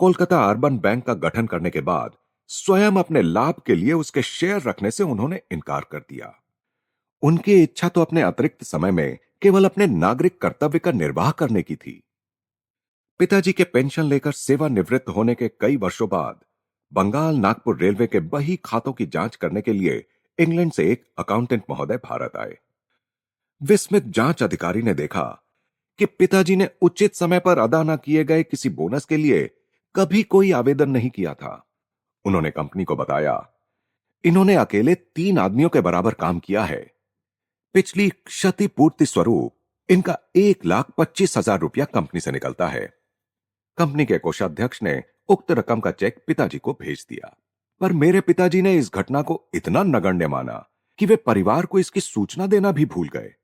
Kolkata urban bank का गठन करने के बाद स्वयं अपने लाभ के लिए उसके शेयर रखने से उन्होंने इनकार कर दिया। उनकी इच्छा तो अपने अतिरिक्त समय में केवल अपने नागरिक कर्तव्य का निर्वाह करने की थी। पिताजी के पेंशन लेकर सेवानिवृत्त होने के कई वर्षों बाद बंगाल नागपुर रेलवे के बही खातों की जांच करने के लिए इंग्लैंड से एक अकाउंटेंट महोदय भारत आए। विस्मित जांच अधिकारी ने देखा कि पिताजी ने उचित समय पर अदा न किए गए किसी बोनस के लिए कभी कोई आवेदन नहीं किया था। उन्होंने कंपनी को बताया, इन्होंने अकेले 3 आदमियों के बराबर काम किया है। पिछली क्षतिपूर्ति स्वरूप इनका 1,25,000 रुपया कंपनी से निकलता है। कंपनी के कोषाध्यक्ष ने उक्त रकम का चेक पिताजी को भेज दिया, पर मेरे पिताजी ने इस घटना को इतना नगण्य माना कि वे परिवार को इसकी सूचना देना भी भूल गए।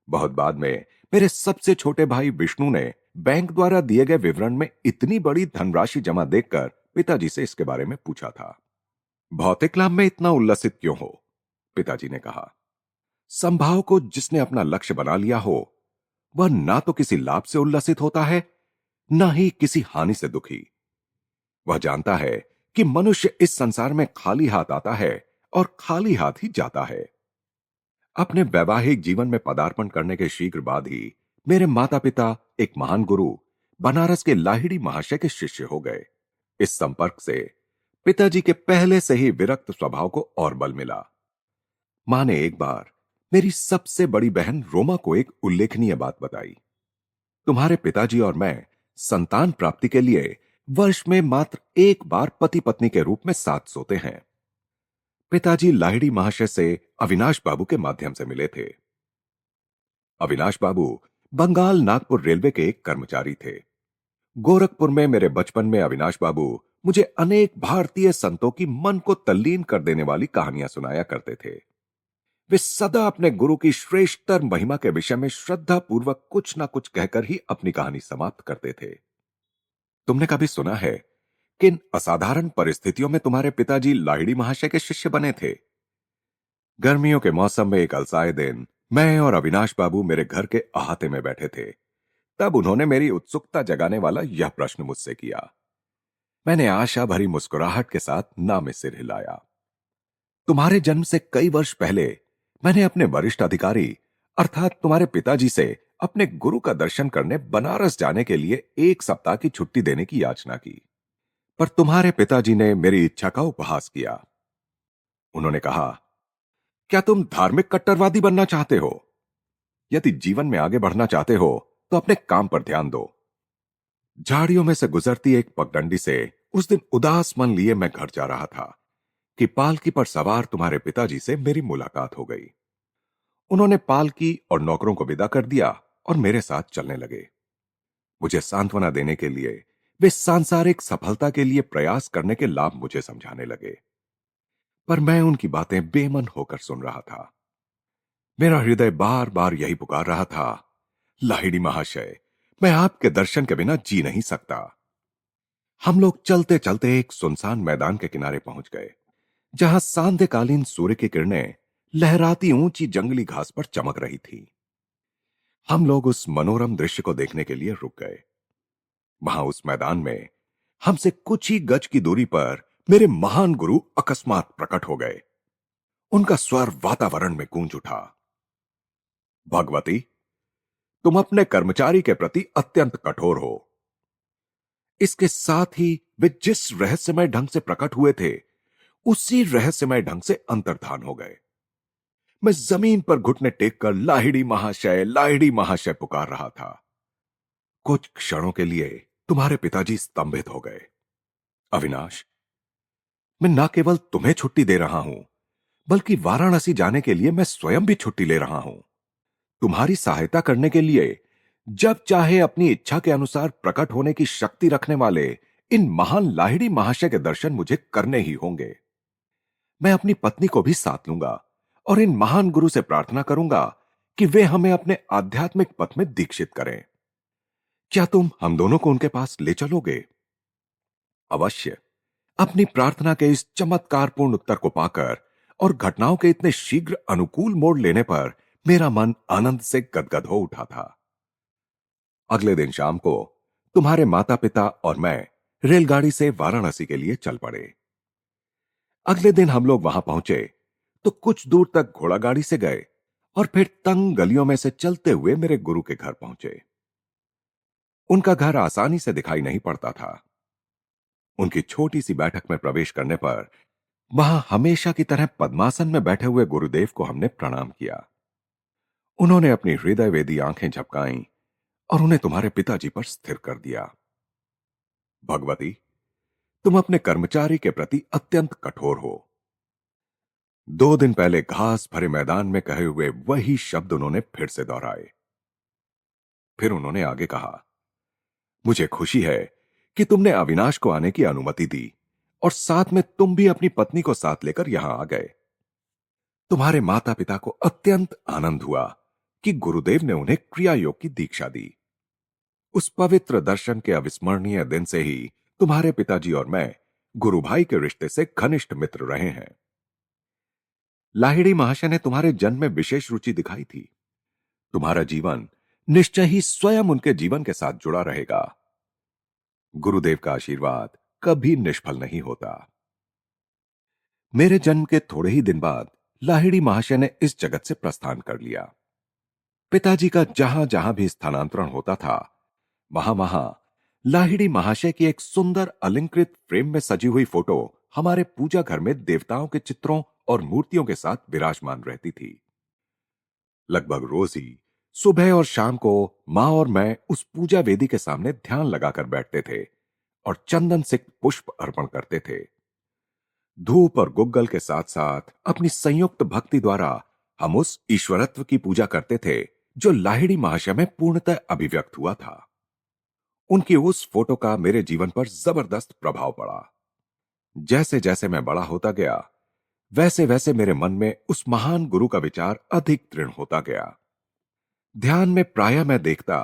बहुत बाद में मेरे सबसे छोटे भाई विष्णु ने बैंक द्वारा दिए गए विवरण में इतनी बड़ी धनराशि जमा देखकर पिताजी से इसके बारे में पूछा था। भौतिक लाभ में इतना उल्लसित क्यों हो? पिताजी ने कहा, संभाव को जिसने अपना लक्ष्य बना लिया हो वह ना तो किसी लाभ से उल्लसित होता है, ना ही किसी हानि से दुखी। वह जानता है कि मनुष्य इस संसार में खाली हाथ आता है और खाली हाथ ही जाता है। अपने वैवाहिक जीवन में पदार्पण करने के शीघ्र बाद ही मेरे माता पिता एक महान गुरु बनारस के लाहिड़ी महाशय के शिष्य हो गए। इस संपर्क से पिताजी के पहले से ही विरक्त स्वभाव को और बल मिला। मां ने एक बार मेरी सबसे बड़ी बहन रोमा को एक उल्लेखनीय बात बताई। तुम्हारे पिताजी और मैं संतान प्राप्ति के लिए वर्ष में मात्र एक बार पति पत्नी के रूप में साथ सोते हैं। पिताजी लाहिड़ी महाशय से अविनाश बाबू के माध्यम से मिले थे। अविनाश बाबू बंगाल नागपुर रेलवे के एक कर्मचारी थे। गोरखपुर में मेरे बचपन में अविनाश बाबू मुझे अनेक भारतीय संतों की मन को तल्लीन कर देने वाली कहानियां सुनाया करते थे। वे सदा अपने गुरु की श्रेष्ठतर महिमा के विषय में श्रद्धा पूर्वक कुछ ना कुछ कहकर ही अपनी कहानी समाप्त करते थे। तुमने कभी सुना है किन असाधारण परिस्थितियों में तुम्हारे पिताजी लाहिड़ी महाशय के शिष्य बने थे? गर्मियों के मौसम में एक अलसाए दिन मैं और अविनाश बाबू मेरे घर के अहाते में बैठे थे। तब उन्होंने मेरी उत्सुकता जगाने वाला यह प्रश्न मुझसे किया। मैंने आशा भरी मुस्कुराहट के साथ ना में सिर हिलाया। तुम्हारे जन्म से कई वर्ष पहले मैंने अपने वरिष्ठ अधिकारी अर्थात तुम्हारे पिताजी से अपने गुरु का दर्शन करने बनारस जाने के लिए 1 सप्ताह की छुट्टी देने की याचना की, पर तुम्हारे पिताजी ने मेरी इच्छा का उपहास किया। उन्होंने कहा, क्या तुम धार्मिक कट्टरवादी बनना चाहते हो? यदि जीवन में आगे बढ़ना चाहते हो तो अपने काम पर ध्यान दो। झाड़ियों में से गुजरती एक पगडंडी से उस दिन उदास मन लिए मैं घर जा रहा था कि पालकी पर सवार तुम्हारे पिताजी से मेरी मुलाकात हो गई। उन्होंने पालकी और नौकरों को विदा कर दिया और मेरे साथ चलने लगे। मुझे सांत्वना देने के लिए वे सांसारिक सफलता के लिए प्रयास करने के लाभ मुझे समझाने लगे, पर मैं उनकी बातें बेमन होकर सुन रहा था। मेरा हृदय बार बार यही पुकार रहा था, लाहिड़ी महाशय, मैं आपके दर्शन के बिना जी नहीं सकता। हम लोग चलते चलते एक सुनसान मैदान के किनारे पहुंच गए, जहां सांध्यकालीन सूर्य की किरणें लहराती ऊंची जंगली घास पर चमक रही थी। हम लोग उस मनोरम दृश्य को देखने के लिए रुक गए। वहां उस मैदान में हमसे कुछ ही गज की दूरी पर मेरे महान गुरु अकस्मात प्रकट हो गए। उनका स्वर वातावरण में गूंज उठा। भगवती, तुम अपने कर्मचारी के प्रति अत्यंत कठोर हो। इसके साथ ही वे जिस रहस्यमय ढंग से प्रकट हुए थे उसी रहस्यमय ढंग से अंतर्धान हो गए। मैं जमीन पर घुटने टेककर लाहिड़ी महाशय पुकार रहा था। कुछ क्षणों के लिए तुम्हारे पिताजी स्तंभित हो गए। अविनाश, मैं न केवल तुम्हें छुट्टी दे रहा हूं, बल्कि वाराणसी जाने के लिए मैं स्वयं भी छुट्टी ले रहा हूं। तुम्हारी सहायता करने के लिए जब चाहे अपनी इच्छा के अनुसार प्रकट होने की शक्ति रखने वाले इन महान लाहिड़ी महाशय के दर्शन मुझे करने ही होंगे। मैं अपनी पत्नी को भी साथ लूंगा और इन महान गुरु से प्रार्थना करूंगा कि वे हमें अपने आध्यात्मिक पथ में दीक्षित करें। क्या तुम हम दोनों को उनके पास ले चलोगे? अवश्य। अपनी प्रार्थना के इस चमत्कारपूर्ण उत्तर को पाकर और घटनाओं के इतने शीघ्र अनुकूल मोड़ लेने पर मेरा मन आनंद से गदगद हो उठा था। अगले दिन शाम को तुम्हारे माता पिता और मैं रेलगाड़ी से वाराणसी के लिए चल पड़े। अगले दिन हम लोग वहां पहुंचे तो कुछ दूर तक घोड़ा गाड़ी से गए और फिर तंग गलियों में से चलते हुए मेरे गुरु के घर पहुंचे। उनका घर आसानी से दिखाई नहीं पड़ता था। उनकी छोटी सी बैठक में प्रवेश करने पर वहां हमेशा की तरह पद्मासन में बैठे हुए गुरुदेव को हमने प्रणाम किया। उन्होंने अपनी हृदय वेदी आंखें झपकाईं और उन्हें तुम्हारे पिताजी पर स्थिर कर दिया। भगवती, तुम अपने कर्मचारी के प्रति अत्यंत कठोर हो। 2 दिन पहले घास भरे मैदान में कहे हुए वही शब्द उन्होंने फिर से दोहराए। फिर उन्होंने आगे कहा, मुझे खुशी है कि तुमने अविनाश को आने की अनुमति दी और साथ में तुम भी अपनी पत्नी को साथ लेकर यहां आ गए। तुम्हारे माता पिता को अत्यंत आनंद हुआ कि गुरुदेव ने उन्हें क्रिया योग की दीक्षा दी। उस पवित्र दर्शन के अविस्मरणीय दिन से ही तुम्हारे पिताजी और मैं गुरु भाई के रिश्ते से घनिष्ठ मित्र रहे हैं। लाहिड़ी महाशय ने तुम्हारे जन्म में विशेष रुचि दिखाई थी। तुम्हारा जीवन निश्चय ही स्वयं उनके जीवन के साथ जुड़ा रहेगा। गुरुदेव का आशीर्वाद कभी निष्फल नहीं होता। मेरे जन्म के थोड़े ही दिन बाद लाहिड़ी महाशय ने इस जगत से प्रस्थान कर लिया। पिताजी का जहां जहां भी स्थानांतरण होता था, वहां वहां लाहिड़ी महाशय की एक सुंदर अलंकृत फ्रेम में सजी हुई फोटो हमारे पूजा घर में देवताओं के चित्रों और मूर्तियों के साथ विराजमान रहती थी। लगभग रोज ही सुबह और शाम को मां और मैं उस पूजा वेदी के सामने ध्यान लगाकर बैठते थे और चंदन से पुष्प अर्पण करते थे। धूप और गुग्गल के साथ साथ अपनी संयुक्त भक्ति द्वारा हम उस ईश्वरत्व की पूजा करते थे जो लाहिड़ी महाशय में पूर्णतः अभिव्यक्त हुआ था। उनकी उस फोटो का मेरे जीवन पर जबरदस्त प्रभाव पड़ा। जैसे जैसे मैं बड़ा होता गया, वैसे वैसे मेरे मन में उस महान गुरु का विचार अधिक दृढ़ होता गया। ध्यान में प्रायः मैं देखता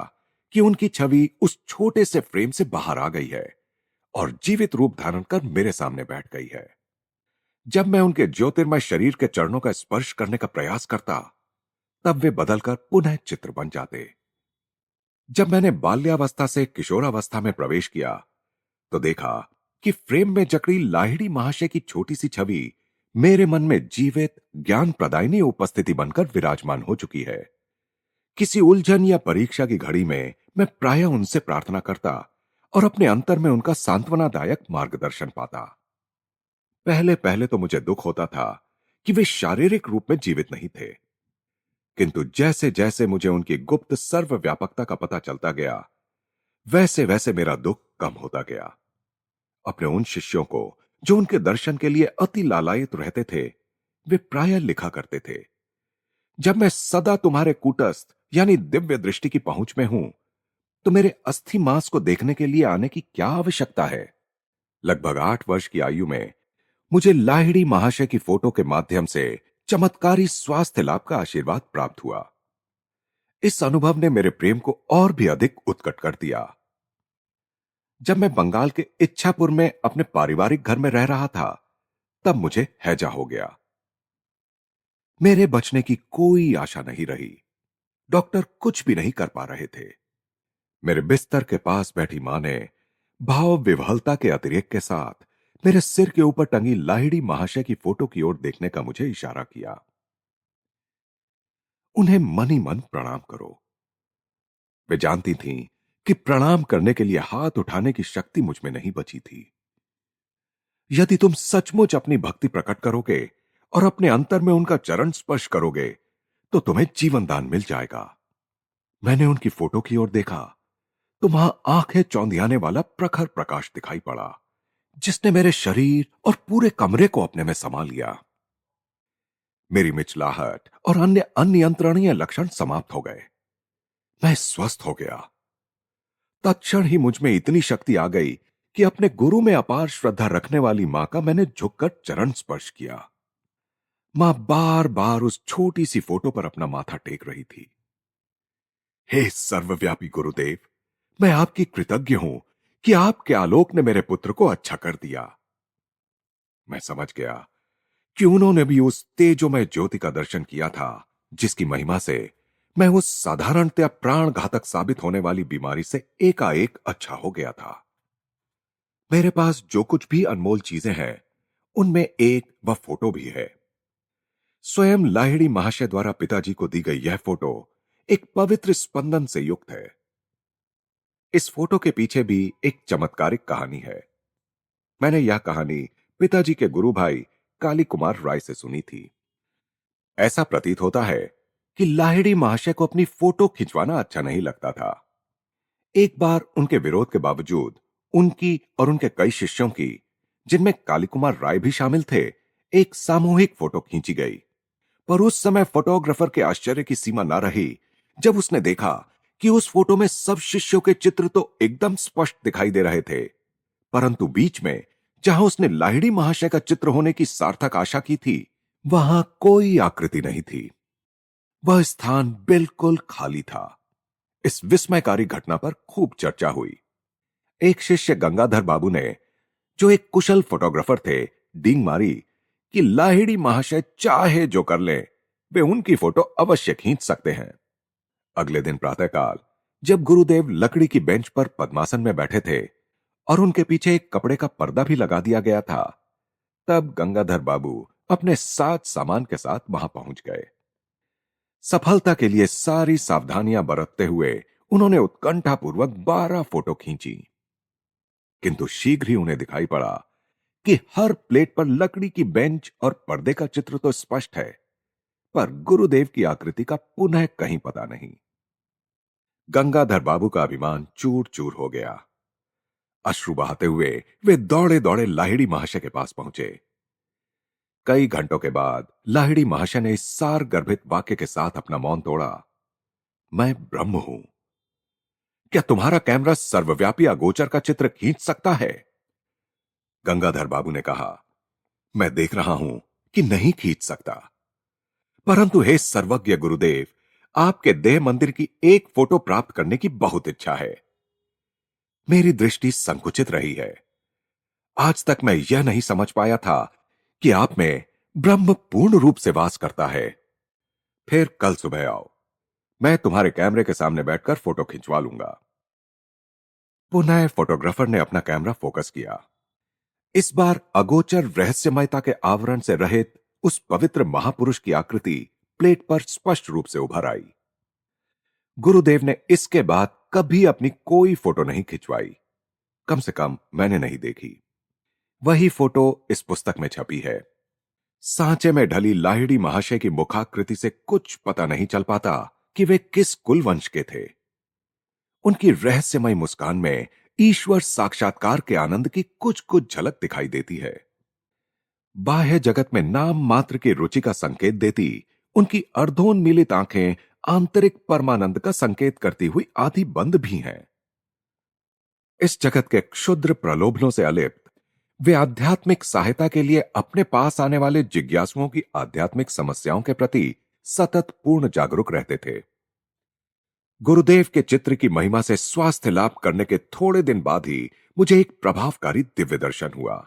कि उनकी छवि उस छोटे से फ्रेम से बाहर आ गई है और जीवित रूप धारण कर मेरे सामने बैठ गई है। जब मैं उनके ज्योतिर्मय शरीर के चरणों का स्पर्श करने का प्रयास करता, तब वे बदलकर पुनः चित्र बन जाते। जब मैंने बाल्यावस्था से किशोरावस्था में प्रवेश किया, तो देखा कि फ्रेम में जकड़ी लाहिड़ी महाशय की छोटी सी छवि मेरे मन में जीवित ज्ञान प्रदायिनी उपस्थिति बनकर विराजमान हो चुकी है। किसी उलझन या परीक्षा की घड़ी में मैं प्रायः उनसे प्रार्थना करता और अपने अंतर में उनका सांत्वनादायक मार्गदर्शन पाता। पहले पहले तो मुझे दुख होता था कि वे शारीरिक रूप में जीवित नहीं थे, किंतु जैसे जैसे मुझे उनकी गुप्त सर्वव्यापकता का पता चलता गया, वैसे वैसे मेरा दुख कम होता गया। अपने उन शिष्यों को जो उनके दर्शन के लिए अति लालायित रहते थे, वे प्रायः लिखा करते थे, जब मैं सदा तुम्हारे कूटस्थ यानी दिव्य दृष्टि की पहुंच में हूं, तो मेरे अस्थि मांस को देखने के लिए आने की क्या आवश्यकता है। लगभग 8 वर्ष की आयु में मुझे लाहिड़ी महाशय की फोटो के माध्यम से चमत्कारी स्वास्थ्य लाभ का आशीर्वाद प्राप्त हुआ। इस अनुभव ने मेरे प्रेम को और भी अधिक उत्कट कर दिया। जब मैं बंगाल के इच्छापुर में अपने पारिवारिक घर में रह रहा था, तब मुझे हैजा हो गया। मेरे बचने की कोई आशा नहीं रही। डॉक्टर कुछ भी नहीं कर पा रहे थे। मेरे बिस्तर के पास बैठी मां ने भाव विह्वलता के अतिरेक के साथ मेरे सिर के ऊपर टंगी लाहिड़ी महाशय की फोटो की ओर देखने का मुझे इशारा किया। उन्हें मन ही मन प्रणाम करो। वे जानती थीं कि प्रणाम करने के लिए हाथ उठाने की शक्ति मुझ में नहीं बची थी। यदि तुम सचमुच अपनी भक्ति प्रकट करोगे और अपने अंतर में उनका चरण स्पर्श करोगे, तो तुम्हें जीवन दान मिल जाएगा। मैंने उनकी फोटो की ओर देखा तो वहां आंखें चौंधियाने वाला प्रखर प्रकाश दिखाई पड़ा, जिसने मेरे शरीर और पूरे कमरे को अपने में समा लिया। मेरी मिचलाहट और अन्य अनियंत्रणीय लक्षण समाप्त हो गए। मैं स्वस्थ हो गया। तत्क्षण ही मुझ में इतनी शक्ति आ गई कि अपने गुरु में अपार श्रद्धा रखने वाली मां का मैंने झुककर चरण स्पर्श किया। मां बार बार उस छोटी सी फोटो पर अपना माथा टेक रही थी। हे सर्वव्यापी गुरुदेव, मैं आपकी कृतज्ञ हूं कि आपके आलोक ने मेरे पुत्र को अच्छा कर दिया। मैं समझ गया कि उन्होंने भी उस तेजोमय ज्योति का दर्शन किया था, जिसकी महिमा से मैं उस साधारणतया प्राण घातक साबित होने वाली बीमारी से एकाएक अच्छा हो गया था। मेरे पास जो कुछ भी अनमोल चीजें हैं, उनमें एक वह फोटो भी है। स्वयं लाहिड़ी महाशय द्वारा पिताजी को दी गई यह फोटो एक पवित्र स्पंदन से युक्त है। इस फोटो के पीछे भी एक चमत्कारिक कहानी है। मैंने यह कहानी पिताजी के गुरु भाई काली कुमार राय से सुनी थी। ऐसा प्रतीत होता है कि लाहिड़ी महाशय को अपनी फोटो खिंचवाना अच्छा नहीं लगता था। एक बार उनके विरोध के बावजूद उनकी और उनके कई शिष्यों की, जिनमें काली कुमार राय भी शामिल थे, एक सामूहिक फोटो खींची गई। पर उस समय फोटोग्राफर के आश्चर्य की सीमा न रही जब उसने देखा कि उस फोटो में सब शिष्यों के चित्र तो एकदम स्पष्ट दिखाई दे रहे थे, परंतु बीच में जहां उसने लाहिड़ी महाशय का चित्र होने की सार्थक आशा की थी, वहां कोई आकृति नहीं थी। वह स्थान बिल्कुल खाली था। इस विस्मयकारी घटना पर खूब चर्चा हुई। एक शिष्य गंगाधर बाबू ने, जो एक कुशल फोटोग्राफर थे, डींग मारी कि लाहिड़ी महाशय चाहे जो कर लें, वे उनकी फोटो अवश्य खींच सकते हैं। अगले दिन प्रातःकाल जब गुरुदेव लकड़ी की बेंच पर पद्मासन में बैठे थे और उनके पीछे एक कपड़े का पर्दा भी लगा दिया गया था, तब गंगाधर बाबू अपने साथ सामान के साथ वहां पहुंच गए। सफलता के लिए सारी सावधानियां बरतते हुए उन्होंने उत्कंठापूर्वक 12 फोटो खींची, किंतु शीघ्र ही उन्हें दिखाई पड़ा कि हर प्लेट पर लकड़ी की बेंच और पर्दे का चित्र तो स्पष्ट है, पर गुरुदेव की आकृति का पुनः कहीं पता नहीं। गंगाधर बाबू का अभिमान चूर चूर हो गया। अश्रु बहाते हुए वे दौड़े दौड़े लाहिड़ी महाशय के पास पहुंचे। कई घंटों के बाद लाहिड़ी महाशय ने इस सार गर्भित वाक्य के साथ अपना मौन तोड़ा। मैं ब्रह्म हूं। क्या तुम्हारा कैमरा सर्वव्यापी अगोचर का चित्र खींच सकता है? गंगाधर बाबू ने कहा, मैं देख रहा हूं कि नहीं खींच सकता, परंतु हे सर्वज्ञ गुरुदेव, आपके देह मंदिर की एक फोटो प्राप्त करने की बहुत इच्छा है। मेरी दृष्टि संकुचित रही है। आज तक मैं यह नहीं समझ पाया था कि आप में ब्रह्म पूर्ण रूप से वास करता है। फिर कल सुबह आओ, मैं तुम्हारे कैमरे के सामने बैठकर फोटो खिंचवा लूंगा। पुनः फोटोग्राफर ने अपना कैमरा फोकस किया। इस बार अगोचर रहस्यमयता के आवरण से रहित उस पवित्र महापुरुष की आकृति प्लेट पर स्पष्ट रूप से उभर आई। गुरुदेव ने इसके बाद कभी अपनी कोई फोटो नहीं खिंचवाई, कम से कम मैंने नहीं देखी। वही फोटो इस पुस्तक में छपी है। सांचे में ढली लाहिड़ी महाशय की मुखाकृति से कुछ पता नहीं चल पाता कि वे किस कुलवंश के थे। उनकी रहस्यमय मुस्कान में ईश्वर साक्षात्कार के आनंद की कुछ कुछ झलक दिखाई देती है। बाह्य जगत में नाम मात्र की रुचि का संकेत देती उनकी अर्धोन्मीलित आंखें आंतरिक परमानंद का संकेत करती हुई आधी बंद भी हैं। इस जगत के क्षुद्र प्रलोभनों से अलिप्त वे आध्यात्मिक सहायता के लिए अपने पास आने वाले जिज्ञासुओं की आध्यात्मिक समस्याओं के प्रति सतत पूर्ण जागरूक रहते थे। गुरुदेव के चित्र की महिमा से स्वास्थ्य लाभ करने के थोड़े दिन बाद ही मुझे एक प्रभावकारी दिव्य दर्शन हुआ।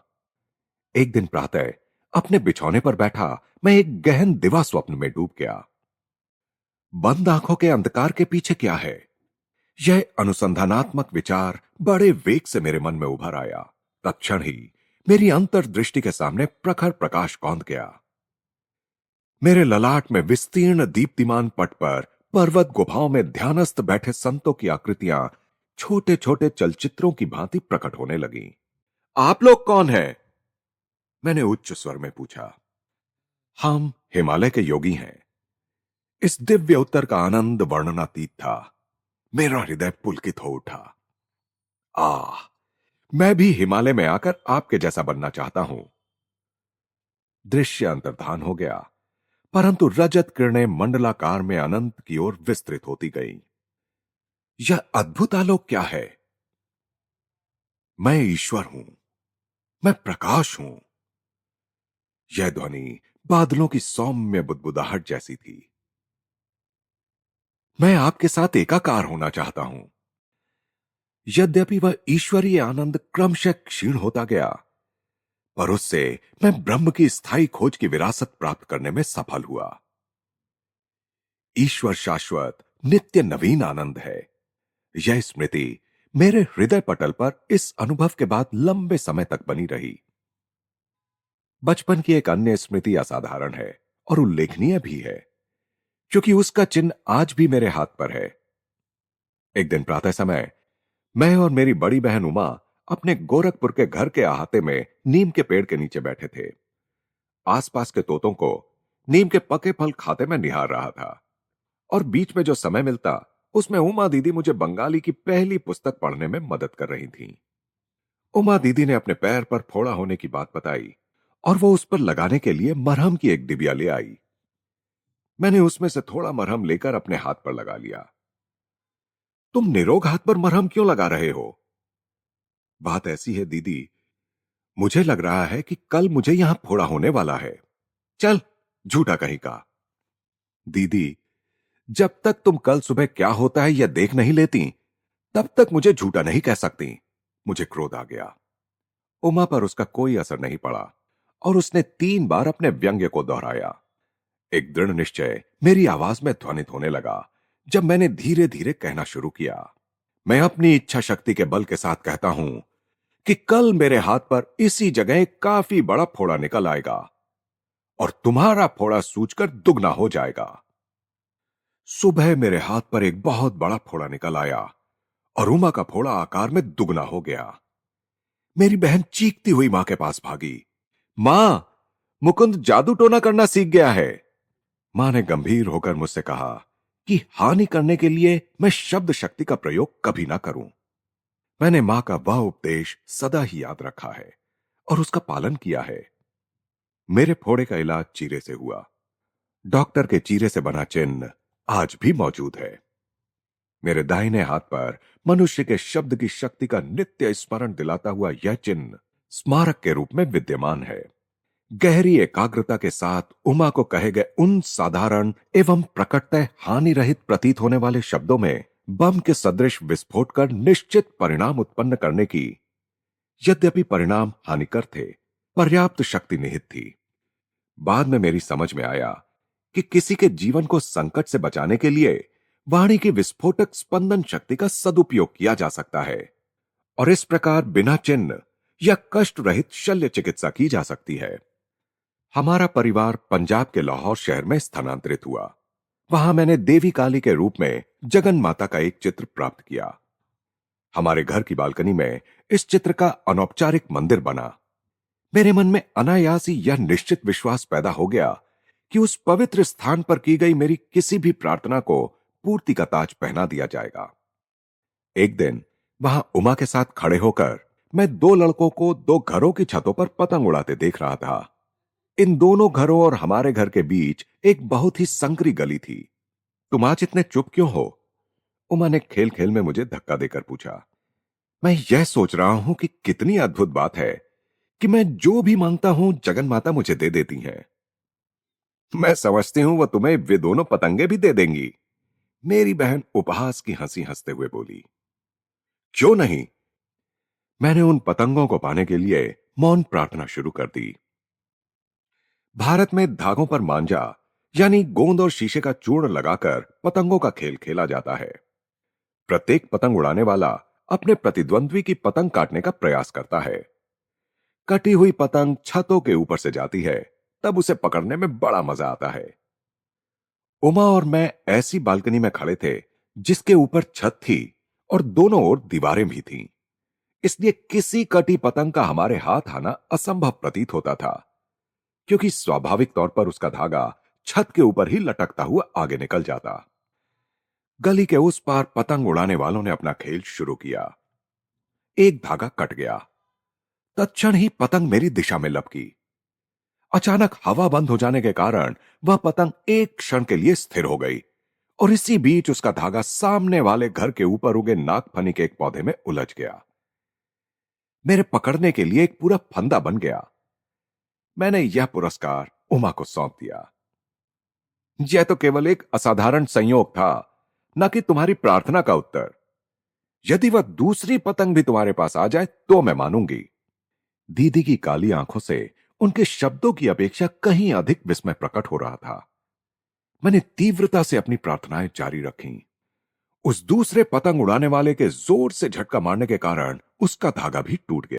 एक दिन प्रातः अपने बिछौने पर बैठा मैं एक गहन दिवा स्वप्न में डूब गया। बंद आंखों के अंधकार के पीछे क्या है, यह अनुसंधानात्मक विचार बड़े वेग से मेरे मन में उभर आया। तत्क्षण ही मेरी अंतर्दृष्टि के सामने प्रखर प्रकाश कौंध गया। मेरे ललाट में विस्तीर्ण दीप्तिमान पट पर पर्वत गुफाओं में ध्यानस्थ बैठे संतों की आकृतियां छोटे छोटे चलचित्रों की भांति प्रकट होने लगीं। आप लोग कौन हैं? मैंने उच्च स्वर में पूछा। हम हिमालय के योगी हैं। इस दिव्य उत्तर का आनंद वर्णनातीत था। मेरा हृदय पुलकित हो उठा। आह, मैं भी हिमालय में आकर आपके जैसा बनना चाहता हूं। दृश्य अंतर्धान हो गया, परंतु रजत किरणें मंडलाकार में अनंत की ओर विस्तृत होती गईं। यह अद्भुत आलोक क्या है? मैं ईश्वर हूं। मैं प्रकाश हूं। यह ध्वनि बादलों की सौम्य बुदबुदाहट जैसी थी। मैं आपके साथ एकाकार होना चाहता हूं। यद्यपि वह ईश्वरीय आनंद क्रमशः क्षीण होता गया, पर उससे मैं ब्रह्म की स्थायी खोज की विरासत प्राप्त करने में सफल हुआ। ईश्वर शाश्वत नित्य नवीन आनंद है। यह स्मृति मेरे हृदय पटल पर इस अनुभव के बाद लंबे समय तक बनी रही। बचपन की एक अन्य स्मृति असाधारण है और उल्लेखनीय भी है, क्योंकि उसका चिन्ह आज भी मेरे हाथ पर है। एक दिन प्रातः समय मैं और मेरी बड़ी बहन उमा अपने गोरखपुर के घर के अहाते में नीम के पेड़ के नीचे बैठे थे। आसपास के तोतों को नीम के पके फल खाते मैं निहार रहा था, और बीच में जो समय मिलता उसमें उमा दीदी मुझे बंगाली की पहली पुस्तक पढ़ने में मदद कर रही थीं। उमा दीदी ने अपने पैर पर फोड़ा होने की बात बताई और वो उस पर लगाने के लिए मरहम की एक डिबिया ले आई। मैंने उसमें से थोड़ा मरहम लेकर अपने हाथ पर लगा लिया। तुम निरोग हाथ पर मरहम क्यों लगा रहे हो? बात ऐसी है दीदी, मुझे लग रहा है कि कल मुझे यहां फोड़ा होने वाला है। चल, झूठा कहीं का। दीदी, जब तक तुम कल सुबह क्या होता है यह देख नहीं लेती, तब तक मुझे झूठा नहीं कह सकती। मुझे क्रोध आ गया। उमा पर उसका कोई असर नहीं पड़ा और उसने 3 बार अपने व्यंग्य को दोहराया। एक दृढ़ निश्चय मेरी आवाज में ध्वनित होने लगा जब मैंने धीरे धीरे कहना शुरू किया। मैं अपनी इच्छा शक्ति के बल के साथ कहता हूं कि कल मेरे हाथ पर इसी जगह एक काफी बड़ा फोड़ा निकल आएगा और तुम्हारा फोड़ा सूजकर दुगना हो जाएगा। सुबह मेरे हाथ पर एक बहुत बड़ा फोड़ा निकल आया और उमा का फोड़ा आकार में दुगना हो गया। मेरी बहन चीखती हुई मां के पास भागी। मां, मुकुंद जादू टोना करना सीख गया है। मां ने गंभीर होकर मुझसे कहा कि हानि करने के लिए मैं शब्द शक्ति का प्रयोग कभी ना करूं। मैंने मां का वह उपदेश सदा ही याद रखा है और उसका पालन किया है। मेरे फोड़े का इलाज चीरे से हुआ। डॉक्टर के चीरे से बना चिन्ह आज भी मौजूद है। मेरे दाहिने हाथ पर मनुष्य के शब्द की शक्ति का नित्य स्मरण दिलाता हुआ यह चिन्ह स्मारक के रूप में विद्यमान है। गहरी एकाग्रता के साथ उमा को कहे गए उन साधारण एवं प्रकटतः हानि रहित प्रतीत होने वाले शब्दों में बम के सदृश विस्फोट कर निश्चित परिणाम उत्पन्न करने की, यद्यपि परिणाम हानिकर थे, पर्याप्त शक्ति निहित थी। बाद में मेरी समझ में आया कि किसी के जीवन को संकट से बचाने के लिए वाणी की विस्फोटक स्पंदन शक्ति का सदुपयोग किया जा सकता है और इस प्रकार बिना चिन्ह या कष्ट रहित शल्य चिकित्सा की जा सकती है। हमारा परिवार पंजाब के लाहौर शहर में स्थानांतरित हुआ। वहां मैंने देवी काली के रूप में जगन माता का एक चित्र प्राप्त किया। हमारे घर की बालकनी में इस चित्र का अनौपचारिक मंदिर बना। मेरे मन में अनायास ही यह निश्चित विश्वास पैदा हो गया कि उस पवित्र स्थान पर की गई मेरी किसी भी प्रार्थना को पूर्ति का ताज पहना दिया जाएगा। एक दिन वहां उमा के साथ खड़े होकर मैं 2 लड़कों को 2 घरों की छतों पर पतंग उड़ाते देख रहा था। इन दोनों घरों और हमारे घर के बीच एक बहुत ही संकरी गली थी। तुम आज इतने चुप क्यों हो? उमा ने खेल खेल में मुझे धक्का देकर पूछा। मैं यह सोच रहा हूं कि कितनी अद्भुत बात है कि मैं जो भी मांगता हूं जगन माता मुझे दे देती हैं। मैं समझती हूं वह तुम्हें वे दोनों पतंगे भी दे देंगी, मेरी बहन उपहास की हंसी हंसते हुए बोली। क्यों नहीं? मैंने उन पतंगों को पाने के लिए मौन प्रार्थना शुरू कर दी। भारत में धागों पर मांझा यानी गोंद और शीशे का चूर्ण लगाकर पतंगों का खेल खेला जाता है। प्रत्येक पतंग उड़ाने वाला अपने प्रतिद्वंद्वी की पतंग काटने का प्रयास करता है। कटी हुई पतंग छतों के ऊपर से जाती है, तब उसे पकड़ने में बड़ा मजा आता है। उमा और मैं ऐसी बालकनी में खड़े थे जिसके ऊपर छत थी और दोनों ओर दीवारें भी थीं। इसलिए किसी कटी पतंग का हमारे हाथ आना असंभव प्रतीत होता था, क्योंकि स्वाभाविक तौर पर उसका धागा छत के ऊपर ही लटकता हुआ आगे निकल जाता। गली के उस पार पतंग उड़ाने वालों ने अपना खेल शुरू किया। एक धागा कट गया, तत्क्षण ही पतंग मेरी दिशा में लपकी। अचानक हवा बंद हो जाने के कारण वह पतंग एक क्षण के लिए स्थिर हो गई और इसी बीच उसका धागा सामने वाले घर के ऊपर उगे नागफनी के एक पौधे में उलझ गया। मेरे पकड़ने के लिए एक पूरा फंदा बन गया। मैंने यह पुरस्कार उमा को सौंप दिया। यह तो केवल एक असाधारण संयोग था, न कि तुम्हारी प्रार्थना का उत्तर। यदि वह दूसरी पतंग भी तुम्हारे पास आ जाए तो मैं मानूंगी। दीदी की काली आंखों से उनके शब्दों की अपेक्षा कहीं अधिक विस्मय प्रकट हो रहा था। मैंने तीव्रता से अपनी प्रार्थनाएं जारी रखीं। उस दूसरे पतंग उड़ाने वाले के जोर से झटका मारने के कारण उसका धागा भी टूट गया।